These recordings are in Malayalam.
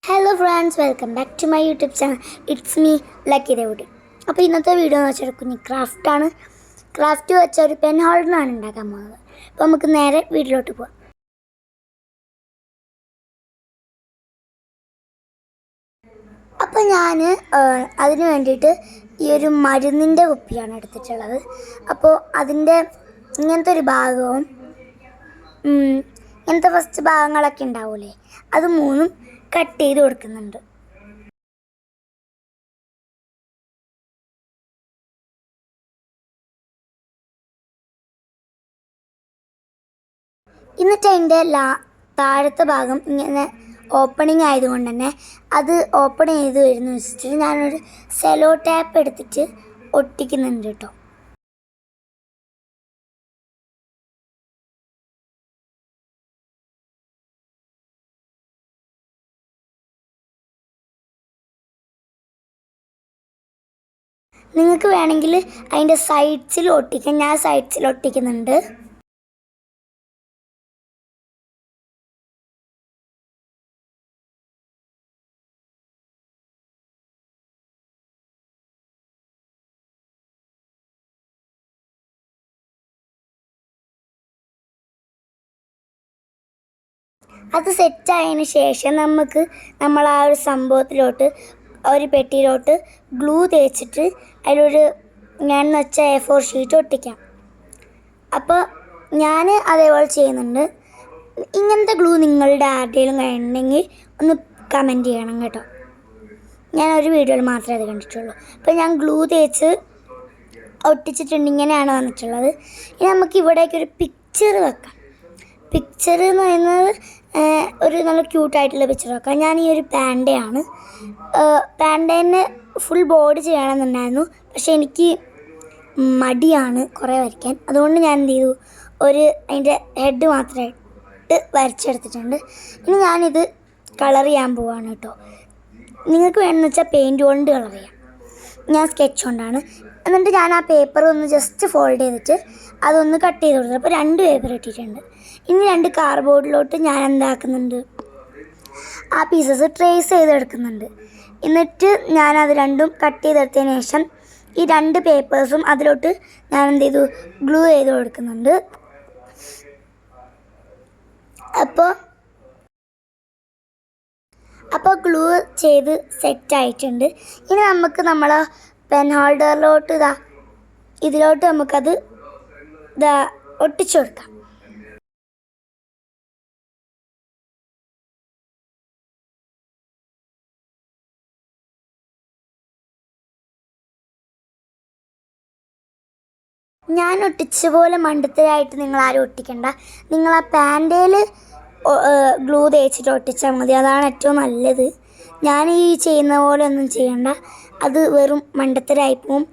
Hello friends, welcome back to my YouTube channel. It's me Lucky Devutty. അപ്പോൾ ഇന്നത്തെ വീഡിയോ എന്ന് വെച്ചാൽ കുഞ്ഞ് ക്രാഫ്റ്റാണ്. ക്രാഫ്റ്റ് വെച്ച ഒരു പെൻ ഹോൾഡറാണ് ഉണ്ടാക്കാൻ പോകുന്നത്. അപ്പോൾ നമുക്ക് നേരെ വീട്ടിലോട്ട് പോകാം. അപ്പോൾ ഞാൻ അതിന് വേണ്ടിയിട്ട് ഈ ഒരു മരുന്നിൻ്റെ കുപ്പിയാണ് എടുത്തിട്ടുള്ളത്. അപ്പോൾ അതിൻ്റെ ഇങ്ങനത്തെ ഒരു ഭാഗവും ഇങ്ങനത്തെ ഫസ്റ്റ് ഭാഗങ്ങളൊക്കെ ഉണ്ടാവില്ലേ, അത് മൂന്നും കട്ട് ചെയ്ത് കൊടുക്കുന്നുണ്ട്. എന്നിട്ട് അതിൻ്റെ താഴത്തെ ഭാഗം ഇങ്ങനെ ഓപ്പണിങ് ആയതുകൊണ്ട് തന്നെ അത് ഓപ്പൺ ചെയ്ത് വരുന്ന വെച്ചിട്ട് ഞാനൊരു സെലോ ടാപ്പ് എടുത്തിട്ട് ഒട്ടിക്കുന്നുണ്ട് കേട്ടോ. നിങ്ങൾക്ക് വേണമെങ്കിൽ അതിൻ്റെ സൈഡ്സിൽ ഒട്ടിക്കാം. ഞാൻ സൈഡ്സിൽ ഒട്ടിക്കുന്നുണ്ട്. അത് സെറ്റായതിന് ശേഷം നമ്മൾ ആ ഒരു സംഭവത്തിലോട്ട് ഒരു പെട്ടിയിലോട്ട് ഗ്ലൂ തേച്ചിട്ട് അതിലൊരു ഞാൻ വെച്ച A4 ഷീറ്റ് ഒട്ടിക്കാം. അപ്പോൾ ഞാൻ അതേപോലെ ചെയ്യുന്നുണ്ട്. ഇങ്ങനത്തെ ഗ്ലൂ നിങ്ങളുടെ ആരുടെയും കയ്യിലുണ്ടെങ്കിൽ ഒന്ന് കമൻറ്റ് ചെയ്യണം കേട്ടോ. ഞാൻ ഒരു വീഡിയോയിൽ മാത്രമേ അത് കണ്ടിട്ടുള്ളൂ. അപ്പോൾ ഞാൻ ഗ്ലൂ തേച്ച് ഒട്ടിച്ചിട്ടുണ്ട്. ഇങ്ങനെയാണ് വന്നിട്ടുള്ളത്. ഇനി നമുക്ക് ഇവിടേക്കൊരു പിക്ചർ വെക്കാം. പിക്ചർ എന്ന് പറയുന്നത് ഒരു നല്ല ക്യൂട്ടായിട്ടുള്ള പിക്ചർ വെക്കാം. ഞാൻ ഈ ഒരു പാൻഡയാണ്. പാൻഡേനെ ഫുൾ ബോഡി ചെയ്യണമെന്നുണ്ടായിരുന്നു, പക്ഷേ എനിക്ക് മടിയാണ് കുറേ വരയ്ക്കാൻ. അതുകൊണ്ട് ഞാൻ എന്ത് ചെയ്തു, അതിൻ്റെ ഹെഡ് മാത്രമായിട്ട് വരച്ചെടുത്തിട്ടുണ്ട്. ഇനി ഞാനിത് കളർ ചെയ്യാൻ പോവാണ് കേട്ടോ. നിങ്ങൾക്ക് വേണമെന്ന് വെച്ചാൽ പെയിൻറ്റ് കൊണ്ട് കളർ ചെയ്യാം. ഞാൻ സ്കെച്ച് കൊണ്ടാണ്. എന്നിട്ട് ഞാൻ ആ പേപ്പർ ഒന്ന് ജസ്റ്റ് ഫോൾഡ് ചെയ്തിട്ട് അതൊന്ന് കട്ട് ചെയ്ത് കൊടുത്തു. അപ്പോൾ 2 പേപ്പർ ഇട്ടിട്ടുണ്ട്. ഇനി 2 കാർഡ്ബോർഡിലോട്ട് ഞാൻ എന്താക്കുന്നുണ്ട്, ആ പീസസ് ട്രേസ് ചെയ്തെടുക്കുന്നുണ്ട്. എന്നിട്ട് ഞാനത് രണ്ടും കട്ട് ചെയ്തെടുത്തതിന് ശേഷം ഈ 2 പേപ്പേഴ്സും അതിലോട്ട് ഞാൻ എന്ത് ചെയ്തു, ഗ്ലൂ ചെയ്ത് കൊടുക്കുന്നുണ്ട്. അപ്പോൾ ഗ്ലൂ ചെയ്ത് സെറ്റായിട്ടുണ്ട്. ഇനി നമുക്ക് നമ്മളെ പെൻ ഹോൾഡറിലോട്ട് ഇതിലോട്ട് നമുക്കത് ഒട്ടിച്ചു കൊടുക്കാം. ഞാൻ ഒട്ടിച്ച പോലെ മണ്ടത്തരായിട്ട് നിങ്ങളാരും ഒട്ടിക്കണ്ട. നിങ്ങൾ ആ പാൻറ്റേൽ ഗ്ലൂ തേച്ചിട്ട് ഒട്ടിച്ചാൽ മതി. അതാണ് ഏറ്റവും നല്ലത്. ഞാൻ ഈ ചെയ്യുന്ന പോലെ ഒന്നും ചെയ്യണ്ട, അത് വെറും മണ്ടത്തരായി പോവും.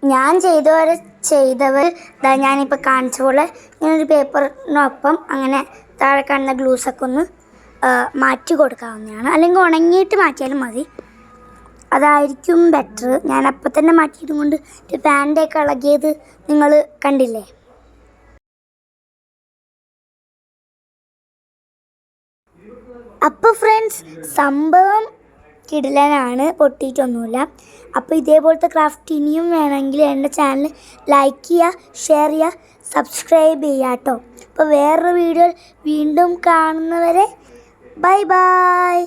ഞാൻ ചെയ്തവർ ഞാനിപ്പോൾ കാണിച്ച പോലെ ഇങ്ങനൊരു പേപ്പറിനൊപ്പം അങ്ങനെ താഴെ കാണുന്ന ഗ്ലൂസൊക്കെ ഒന്ന് മാറ്റി കൊടുക്കാവുന്നതാണ്. അല്ലെങ്കിൽ ഉണങ്ങിയിട്ട് മാറ്റിയാലും മതി, അതായിരിക്കും ബെറ്റർ. ഞാൻ അപ്പം തന്നെ മാറ്റിയതും കൊണ്ട് പാൻറ്റൊക്കെ ഇളകിയത് നിങ്ങൾ കണ്ടില്ലേ. അപ്പോൾ ഫ്രണ്ട്സ്, സംഭവം കിടിലനാണ്, പൊട്ടിയിട്ടൊന്നുമില്ല. അപ്പോൾ ഇതേപോലത്തെ ക്രാഫ്റ്റ് ഇനിയും വേണമെങ്കിൽ എൻ്റെ ചാനൽ ലൈക്ക് ചെയ്യുക, ഷെയർ ചെയ്യുക, സബ്സ്ക്രൈബ് ചെയ്യുക കേട്ടോ. അപ്പോൾ വേറൊരു വീഡിയോ വീണ്ടും കാണുന്നവരെ ബൈ ബൈ.